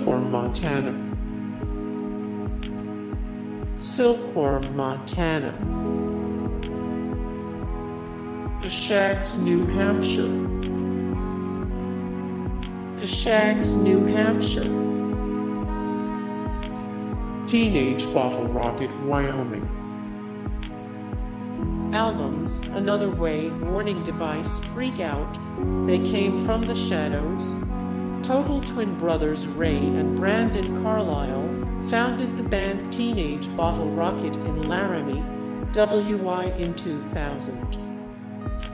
Silkworm Montana, Silkworm Montana, the Shaggs New Hampshire, the Shaggs New Hampshire, Teenage Bottlerocket, Wyoming. Albums, Another Way, Warning Device, Freak Out, They Came from the Shadows. Total twin brothers Ray and Brandon Carlisle founded the band Teenage Bottlerocket in Laramie, WA in 2000.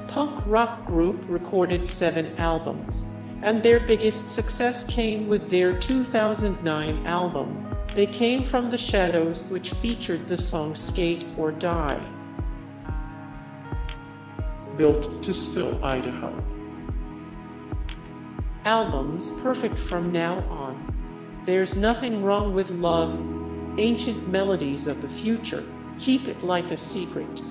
Punk rock group recorded 7 albums, and their biggest success came with their 2009 album, They Came from the Shadows, which featured the song Skate or Die. Built to Still, Idaho. Albums, Perfect from Now On, There's Nothing Wrong with Love, Ancient Melodies of the Future, Keep It Like a Secret.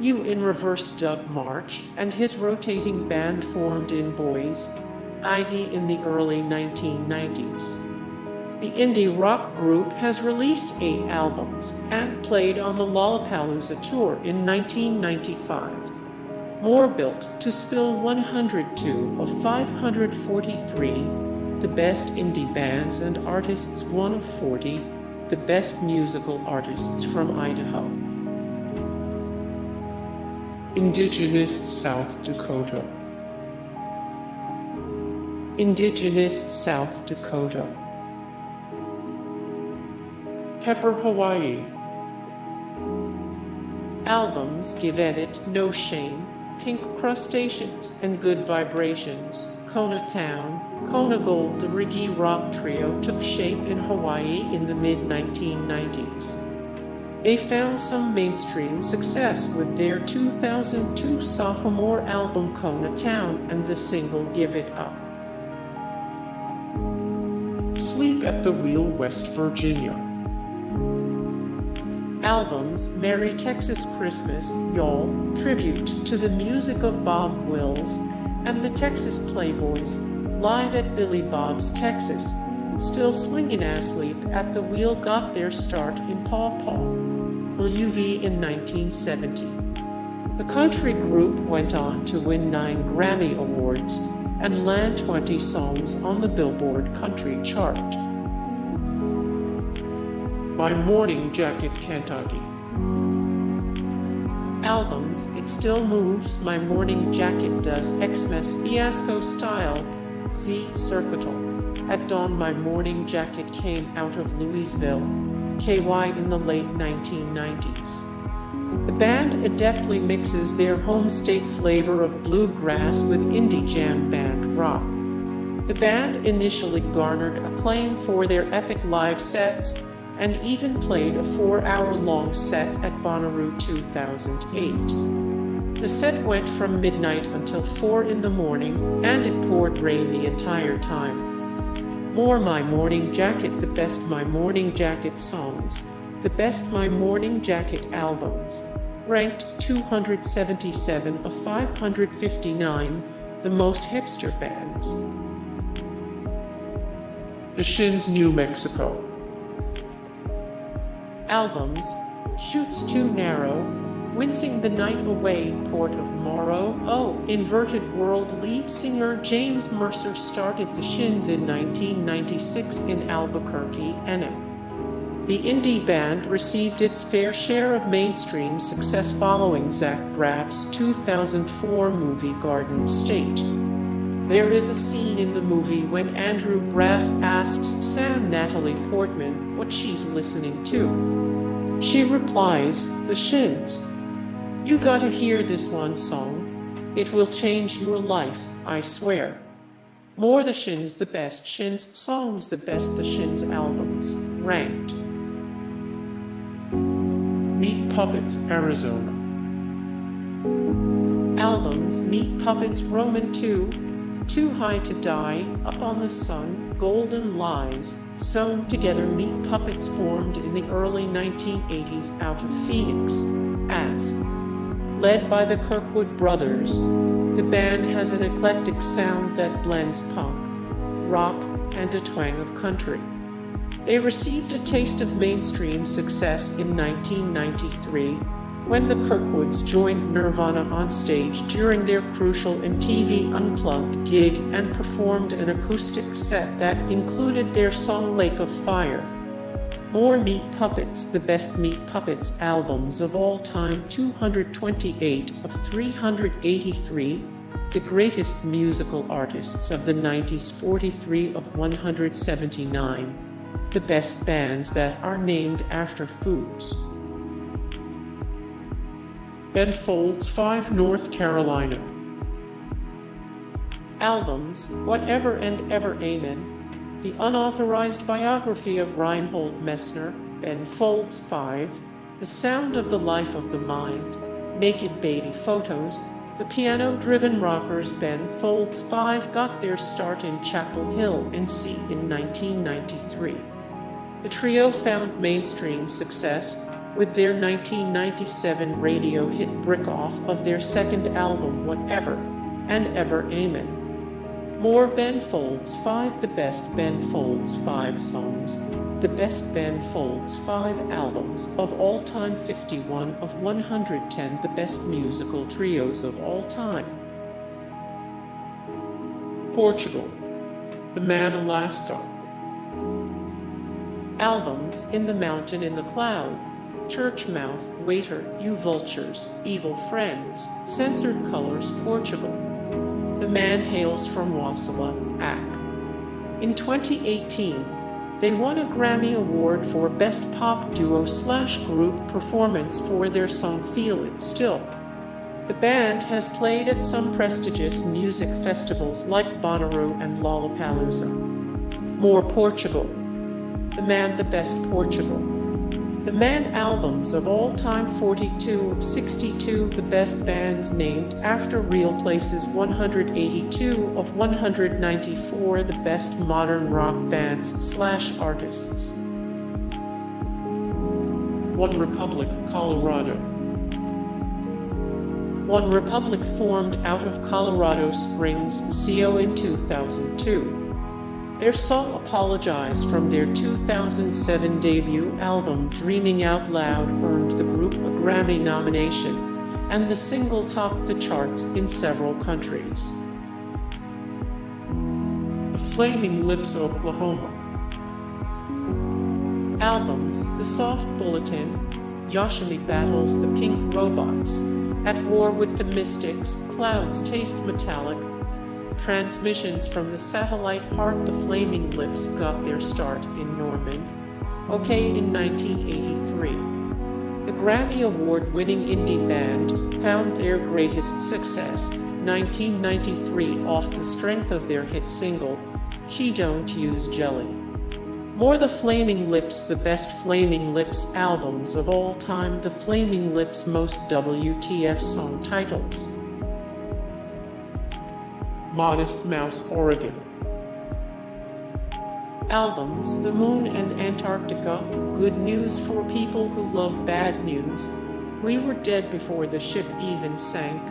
You in Reverse. Doug March and his rotating band formed in Boise, Idaho in the early 1990s. The indie rock group has released 8 albums and played on the Lollapalooza tour in 1995. More Built to Spill 102 of 543, the best indie bands and artists 1 of 40, the best musical artists from Idaho. Indigenous, South Dakota. Indigenous, South Dakota. Pepper, Hawaii. Albums, Give Edit, No Shame, Pink Crustaceans, and Good Vibrations. Kona Town, Kona Gold. The reggae rock trio took shape in Hawaii in the mid-1990s. They found some mainstream success with their 2002 sophomore album Kona Town and the single Give It Up. Sleep at the Wheel, West Virginia. Albums, Merry Texas Christmas, Y'all, tribute to the music of Bob Wills and the Texas Playboys, live at Billy Bob's, Texas. Still Swingin' Asleep at the Wheel got their start in Paw Paw, LUV in 1970. The country group went on to win 9 Grammy Awards and land 20 songs on the Billboard Country chart. My Morning Jacket, Kentucky. Albums, It Still Moves, My Morning Jacket Does, Xmas, Fiasco Style, Z Circuital. At Dawn, My Morning Jacket came out of Louisville, KY in the late 1990s. The band adeptly mixes their home state flavor of bluegrass with indie jam band rock. The band initially garnered acclaim for their epic live sets, and even played a 4-hour-long set at Bonnaroo 2008. The set went from midnight until 4 in the morning, and it poured rain the entire time. More My Morning Jacket, the best My Morning Jacket songs, the best My Morning Jacket albums, ranked 277 of 559, the most hipster bands. The Shins, New Mexico. Albums, Shoots Too Narrow, Wincing the Night Away, Port of Morrow. Inverted World lead singer James Mercer started the Shins in 1996 in Albuquerque, NM. The indie band received its fair share of mainstream success following Zach Braff's 2004 movie Garden State. There is a scene in the movie when Andrew Braff asks Sam Natalie Portman what she's listening to. She replies, The Shins. You gotta hear this one song. It will change your life, I swear. More The Shins, the best Shins songs, the best The Shins albums, ranked. Meat Puppets, Arizona. Albums, Meat Puppets, Roman 2, Too High to Die, Up on the Sun, Golden Lies, Sewn Together. Meat Puppets formed in the early 1980s out of Phoenix, as led by the Kirkwood brothers. The band has an eclectic sound that blends punk, rock, and a twang of country. They received a taste of mainstream success in 1993 when the Kirkwoods joined Nirvana on stage during their crucial MTV Unplugged gig and performed an acoustic set that included their song Lake of Fire. More Meat Puppets, the best Meat Puppets albums of all time, 228 of 383, the greatest musical artists of the 90s, 43 of 179, the best bands that are named after foods. Ben Folds 5, North Carolina. Albums: Whatever and Ever Amen, the unauthorized biography of Reinhold Messner, Ben Folds 5, The Sound of the Life of the Mind, Naked Baby Photos. The piano-driven rockers Ben Folds 5 got their start in Chapel Hill, NC in 1993. The trio found mainstream success with their 1997 radio hit Brick Off of their second album Whatever and Ever Amen. More Ben Folds 5, the best Ben Folds 5 songs, the best Ben Folds 5 albums of all time, 51 of 110, the best musical trios of all time. Portugal, The Man Alaska. Albums: In the Mountain, in the Cloud, Church Mouth, Waiter, You Vultures, Evil Friends, Censored Colors, Portugal. The man hails from Wasilla, AC. In 2018, they won a Grammy Award for Best Pop Duo/Group Performance for their song Feel It Still. The band has played at some prestigious music festivals like Bonnaroo and Lollapalooza. More Portugal. The Man, the Best Portugal. The Man albums of all time, 42 of 62, the best bands named after real places, 182 of 194, the best modern rock bands/artists. OneRepublic Colorado. OneRepublic formed out of Colorado Springs, CO in 2002. Their song Apologize from their 2007 debut album Dreaming Out Loud earned the group a Grammy nomination, and the single topped the charts in several countries. The Flaming Lips, Oklahoma. Albums: The Soft Bulletin, Yoshimi Battles the Pink Robots, At War with the Mystics, Clouds Taste Metallic, Transmissions from the Satellite Heart. The Flaming Lips got their start in Norman, OK in 1983. The Grammy Award-winning indie band found their greatest success, 1993, off the strength of their hit single, She Don't Use Jelly. More The Flaming Lips, the best Flaming Lips albums of all time, the Flaming Lips' most WTF song titles. Modest Mouse, Oregon. Albums: The Moon and Antarctica, Good News for People Who Love Bad News, We Were Dead Before the Ship Even Sank,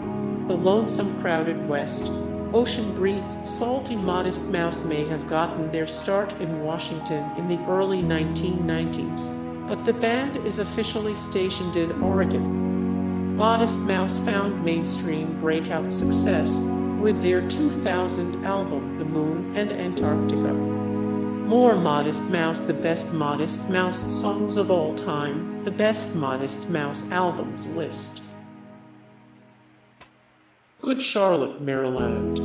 The Lonesome Crowded West, Ocean Breeds. Salty. Modest Mouse may have gotten their start in Washington in the early 1990s, but the band is officially stationed in Oregon. Modest Mouse found mainstream breakout success with their 2000 album The Moon and Antarctica. More Modest Mouse, the best Modest Mouse songs of all time, the best Modest Mouse albums list. Good Charlotte, Maryland.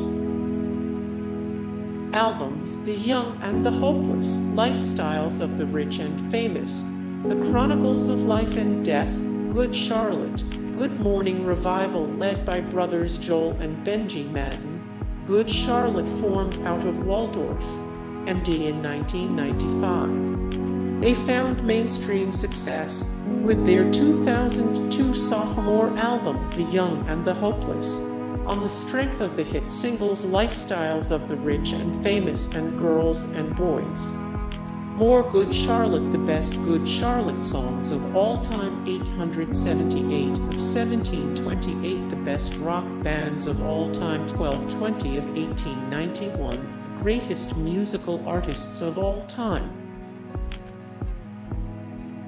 Albums: The Young and the Hopeless, Lifestyles of the Rich and Famous, The Chronicles of Life and Death, Good Charlotte, Good Morning Revival led by brothers Joel and Benji Madden. Good Charlotte formed out of Waldorf, MD in 1995. They found mainstream success with their 2002 sophomore album, The Young and the Hopeless, on the strength of the hit singles Lifestyles of the Rich and Famous and Girls and Boys. More Good Charlotte, the best Good Charlotte songs of all time, 878 of 1728, the best rock bands of all time, 1220 of 1891, the greatest musical artists of all time.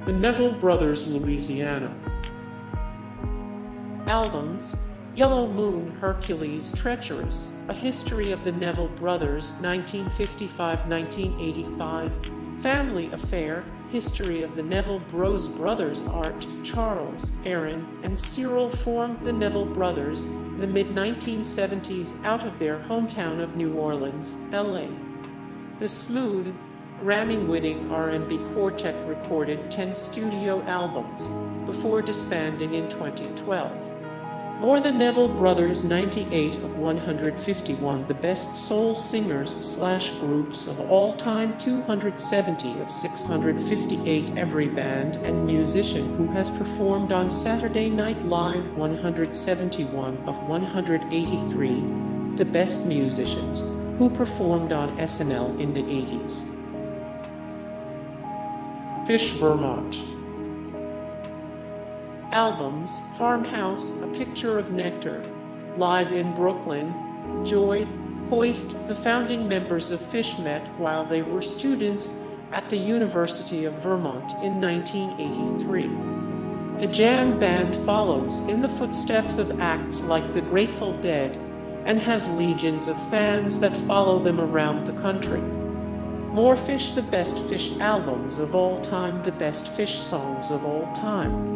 The Neville Brothers, Louisiana. Albums: Yellow Moon, Hercules, Treacherous, A History of the Neville Brothers, 1955–1985, Family Affair, History of the Neville Bros Brothers. Art: Charles, Aaron, and Cyril formed the Neville Brothers in the mid-1970s out of their hometown of New Orleans, LA. The smooth, Grammy-winning R&B quartet recorded 10 studio albums before disbanding in 2012. More the Neville Brothers, 98 of 151 the best soul singers/groups of all time, 270 of 658 every band and musician who has performed on Saturday Night Live, 171 of 183 the best musicians who performed on SNL in the 80s. Phish Vermont. Albums: Farmhouse, A Picture of Nectar, Live in Brooklyn, Joy, Hoist. The founding members of Phish met while they were students at the University of Vermont in 1983. The jam band follows in the footsteps of acts like the Grateful Dead and has legions of fans that follow them around the country. More Phish: the best Phish albums of all time, the best Phish songs of all time.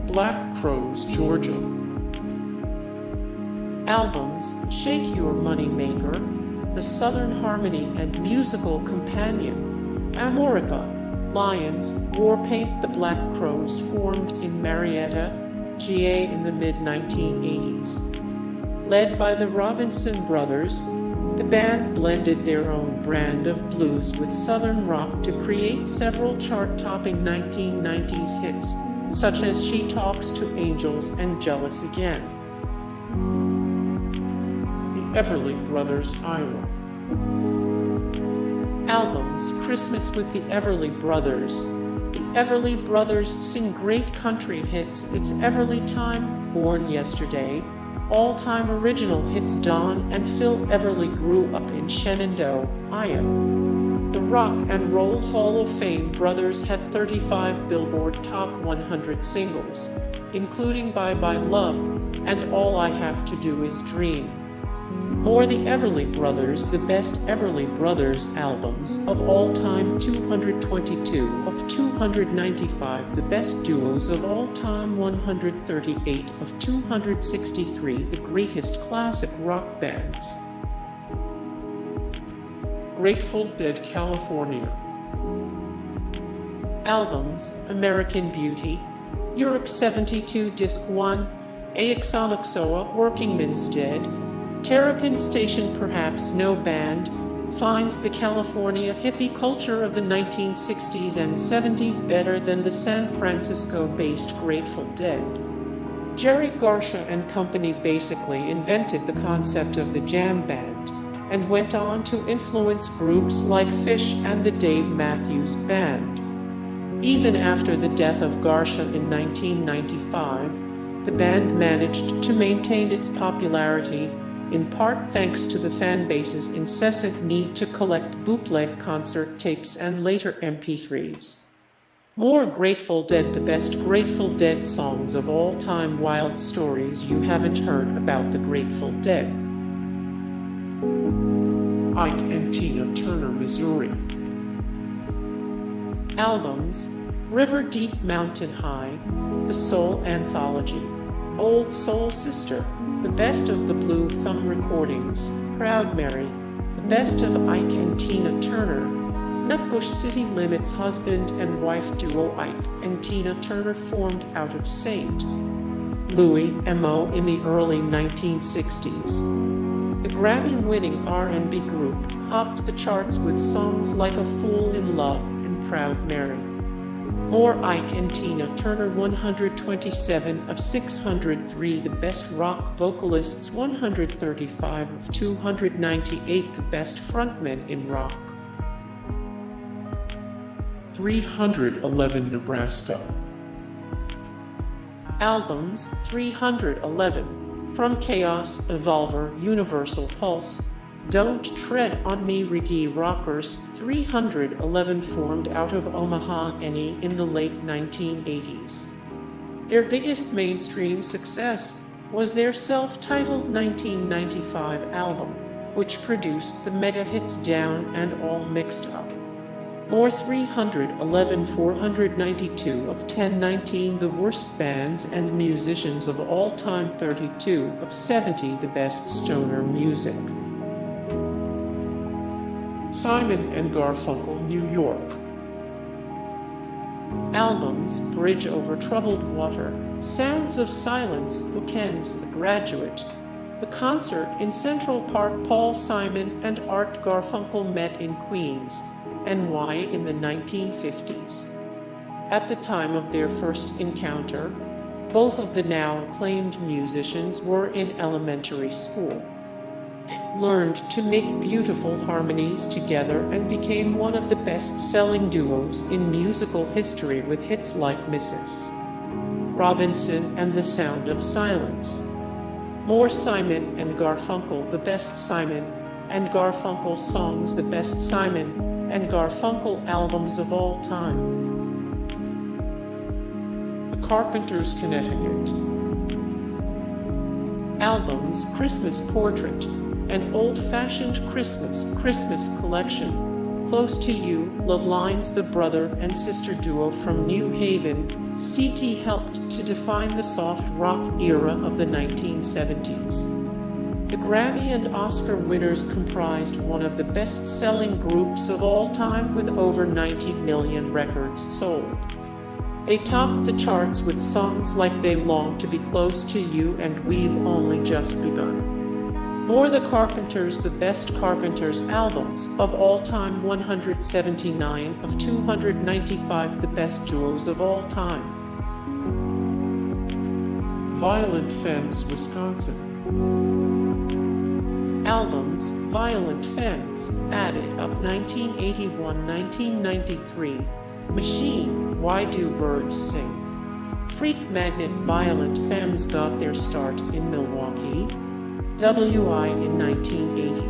Black Crowes, Georgia. Albums: Shake Your Money Maker, The Southern Harmony and Musical Companion, Amorica, Lions, Warpaint. The Black Crowes formed in Marietta, GA in the mid-1980s. Led by the Robinson Brothers, the band blended their own brand of blues with southern rock to create several chart-topping 1990s hits, such as She Talks to Angels and Jealous Again. The Everly Brothers, Iowa. Albums: Christmas with the Everly Brothers. The Everly Brothers sing great country hits. It's Everly Time, Born Yesterday. All-time original hits. Don and Phil Everly grew up in Shenandoah, Iowa. The Rock and Roll Hall of Fame brothers had 35 Billboard Top 100 singles, including Bye Bye Love and All I Have to Do Is Dream. More the Everly Brothers, the best Everly Brothers albums of all time, 222 of 295 the best duos of all time, 138 of 263 the greatest classic rock bands. Grateful Dead, California. Albums: American Beauty, Europe 72 Disc 1, AXOXOA, Workingman's Dead, Terrapin Station. Perhaps no band finds the California hippie culture of the 1960s and 70s better than the San Francisco-based Grateful Dead. Jerry Garcia and company basically invented the concept of the jam band and went on to influence groups like Phish and the Dave Matthews Band. Even after the death of Garcia in 1995, the band managed to maintain its popularity, in part thanks to the fanbase's incessant need to collect bootleg concert tapes and later MP3s. More Grateful Dead, the best Grateful Dead songs of all time, wild stories you haven't heard about the Grateful Dead. Ike and Tina Turner, Missouri. Albums: River Deep, Mountain High, The Soul Anthology, Old Soul Sister, The Best of the Blue Thumb Recordings, Proud Mary, The Best of Ike and Tina Turner, Nutbush City Limits. Husband and wife duo Ike and Tina Turner formed out of St. Louis, MO in the early 1960s. The Grammy-winning R&B group topped the charts with songs like A Fool in Love and Proud Mary. More Ike and Tina Turner, 127 of 603 the best rock vocalists, 135 of 298 the best frontmen in rock. 311 Nebraska. Albums: 311 From Chaos, Evolver, Universal Pulse, Don't Tread on Me Reggae rockers 311 formed out of Omaha, NE in the late 1980s. Their biggest mainstream success was their self-titled 1995 album, which produced the mega hits Down and All Mixed Up. More 311 492 of 1019 The Worst Bands and Musicians of All Time 32 of 70 The Best Stoner Music. Simon and Garfunkel, New York. Albums: Bridge Over Troubled Water, Sounds of Silence, Bookends, The Graduate. The concert in Central Park. Paul Simon and Art Garfunkel met in Queens, NY in the 1950s. At the time of their first encounter, both of the now acclaimed musicians were in elementary school. They learned to make beautiful harmonies together and became one of the best-selling duos in musical history with hits like Mrs. Robinson and The Sound of Silence. More Simon and Garfunkel, The Best Simon and Garfunkel songs, The Best Simon and Garfunkel albums of all time. The Carpenters, Connecticut. Albums: Christmas Portrait, An Old-Fashioned Christmas Collection, Close to You, Love Lines. The brother and sister duo from New Haven, CT helped to define the soft rock era of the 1970s. The Grammy and Oscar winners comprised one of the best-selling groups of all time with over 90 million records sold. They topped the charts with songs like They Long to Be Close to You and We've Only Just Begun. More The Carpenters, The Best Carpenters albums of all time, 179 of 295 The Best Duos of all time. Violent Femmes, Wisconsin. Albums: Violent Femmes, Added Up 1981-1993, Machine, Why Do Birds Sing? Freak Magnet. Violent Femmes got their start in Milwaukee, WI in 1980.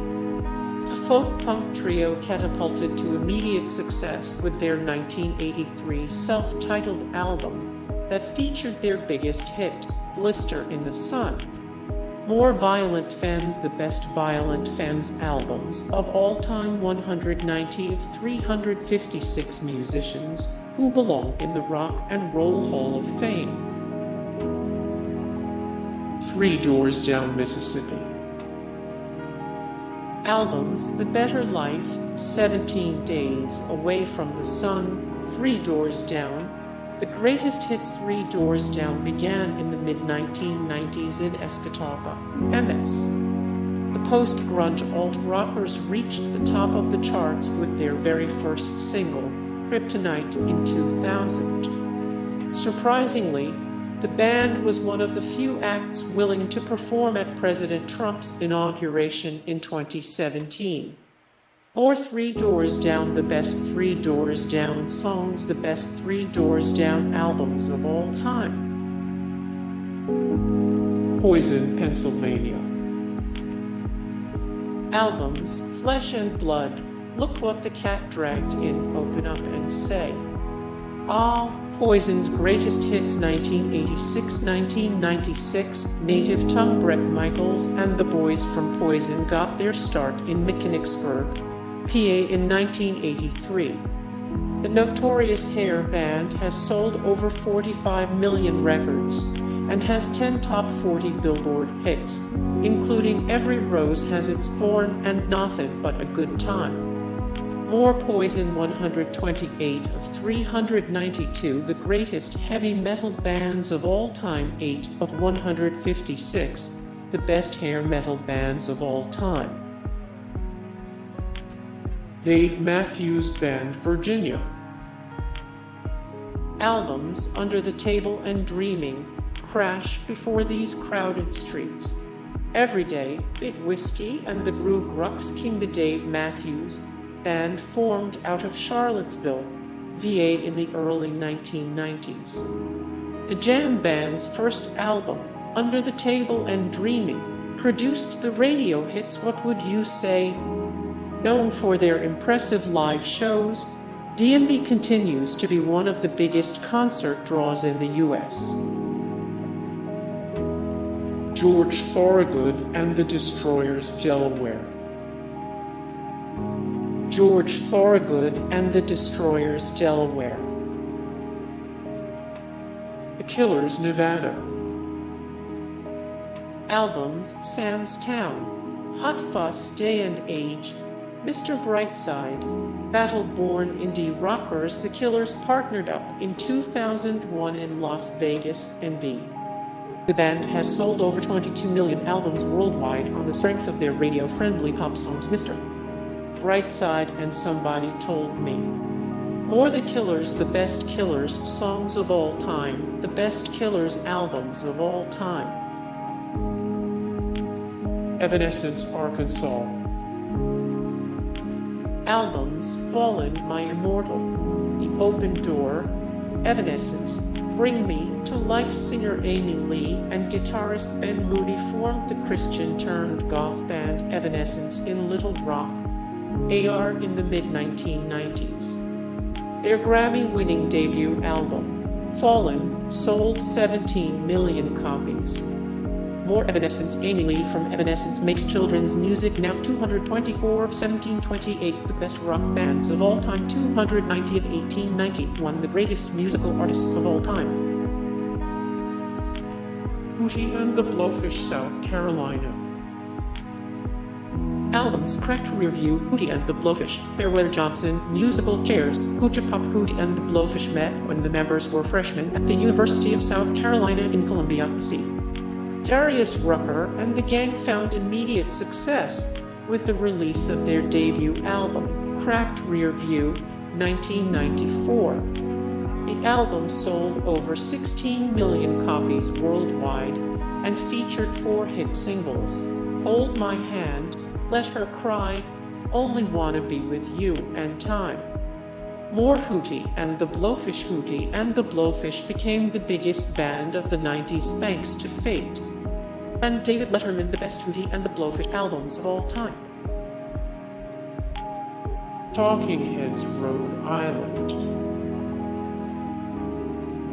The folk-punk trio catapulted to immediate success with their 1983 self-titled album that featured their biggest hit, Blister in the Sun. More Violent Femmes, The Best Violent Femmes albums of all time, 190 of 356 musicians who belong in the Rock and Roll Hall of Fame. Three Doors Down, Mississippi. Albums: The Better Life, 17 Days Away from the Sun, Three Doors Down. The greatest hits. Three Doors Down began in the mid-1990s in Escatawpa, MS. The post-grunge alt-rockers reached the top of the charts with their very first single, Kryptonite, in 2000. Surprisingly, the band was one of the few acts willing to perform at President Trump's inauguration in 2017. Or Three Doors Down, The Best Three Doors Down songs, The Best Three Doors Down albums of all time. Poison, Pennsylvania. Albums: Flesh and Blood, Look What the Cat Dragged In, Open Up and Say. Poison's greatest hits, 1986-1996, Native Tongue. Bret Michaels and the boys from Poison got their start in Mechanicsburg, PA in 1983. The Notorious Hair Band has sold over 45 million records and has 10 top 40 Billboard hits, including Every Rose Has Its Thorn and Nothing But a Good Time. More Poison, 128 of 392, the greatest heavy metal bands of all time, 8 of 156, the best hair metal bands of all time. Dave Matthews Band, Virginia. Albums: Under the Table and Dreaming, Crash Before These Crowded Streets, Everyday, Big Whiskey and the Group Rucks King. The Dave Matthews Band formed out of Charlottesville, VA in the early 1990s. The Jam Band's first album, Under the Table and Dreaming, produced the radio hits What Would You Say? Known for their impressive live shows, DMB continues to be one of the biggest concert draws in the U.S. George Thorogood and the Destroyers, Delaware. George Thorogood and the Destroyers, Delaware. The Killers, Nevada. Albums: Sam's Town, Hot Fuss, Day and Age, Mr. Brightside, Battle-born indie rockers. The Killers partnered up in 2001 in Las Vegas, NV. The band has sold over 22 million albums worldwide on the strength of their radio-friendly pop songs Mr. Brightside and Somebody Told Me. Or The Killers, the best Killers songs of all time, the best Killers albums of all time. Evanescence, Arkansas. Albums: Fallen, My Immortal, The Open Door, Evanescence, Bring Me to Life. Singer Amy Lee and guitarist Ben Moody formed the Christian-turned-goth band Evanescence in Little Rock, AR in the mid-1990s. Their Grammy-winning debut album, Fallen, sold 17 million copies. More Evanescence. Amy Lee from Evanescence makes children's music now. 224 of 1728, the best rock bands of all time. 290 of 1891, the greatest musical artists of all time. Hootie and the Blowfish, South Carolina. Albums: Cracked Rear View, Hootie and the Blowfish, Fairweather Johnson, musical chairs. Hootie Pop. Hootie and the Blowfish met when the members were freshmen at the University of South Carolina in Columbia, C. Darius Rucker and the gang found immediate success with the release of their debut album, Cracked Rear View, 1994. The album sold over 16 million copies worldwide and featured 4 hit singles: Hold My Hand, Let Her Cry, Only Wanna Be With You, and Time. More Hootie and the Blowfish. Hootie and the Blowfish became the biggest band of the 90s thanks to Fate and David Letterman, the best Hootie and the Blowfish albums of all time. Talking Heads, Rhode Island.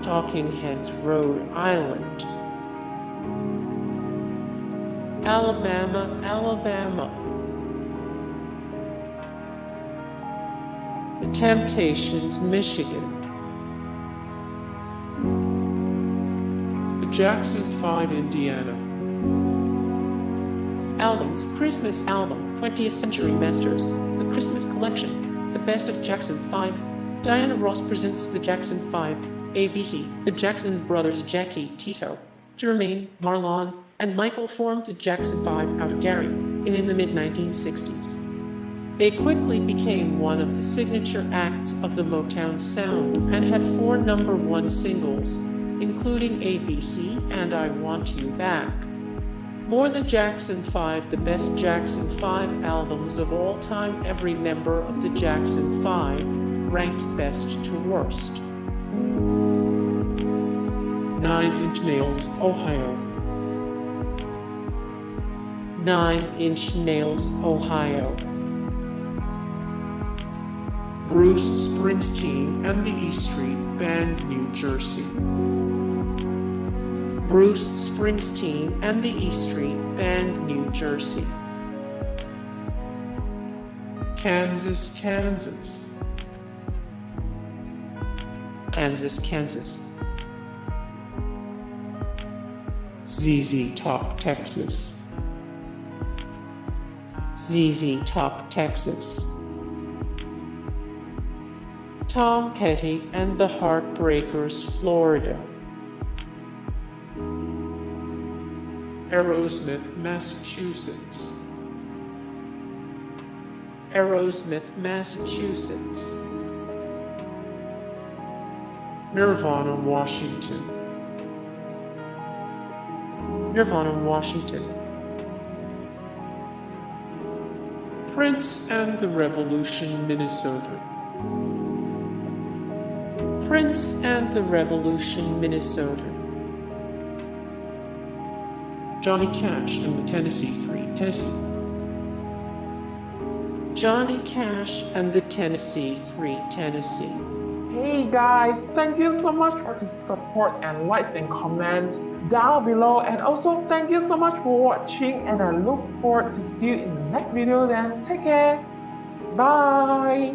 Talking Heads, Rhode Island. Alabama, Alabama. The Temptations, Michigan. The Jackson 5, Indiana. Albums: Christmas album, 20th Century Masters, The Christmas Collection, The Best of Jackson 5, Diana Ross Presents The Jackson 5, ABC. The Jackson's brothers Jackie, Tito, Jermaine, Marlon, and Michael formed the Jackson 5 out of Gary in the mid-1960s. They quickly became one of the signature acts of the Motown sound and had 4 #1 singles, including ABC and I Want You Back. More The Jackson 5, the best Jackson 5 albums of all time. Every member of the Jackson 5 ranked best to worst. 9 Inch Nails, Ohio. 9 Inch Nails, Ohio. Bruce Springsteen and the E Street Band, New Jersey. Bruce Springsteen and the E Street Band, New Jersey. Kansas, Kansas. Kansas, Kansas. ZZ Top, Texas. ZZ Top, Texas. Tom Petty and the Heartbreakers, Florida. Aerosmith, Massachusetts. Aerosmith, Massachusetts. Nirvana, Washington. Nirvana, Washington. Prince and the Revolution, Minnesota. Prince and the Revolution, Minnesota. Johnny Cash and the Tennessee Three, Tennessee. Johnny Cash and the Tennessee Three, Tennessee. Hey guys, thank you so much for the support and likes and comments down below, and also thank you so much for watching, and I look forward to see you in the next video. Then take care, bye.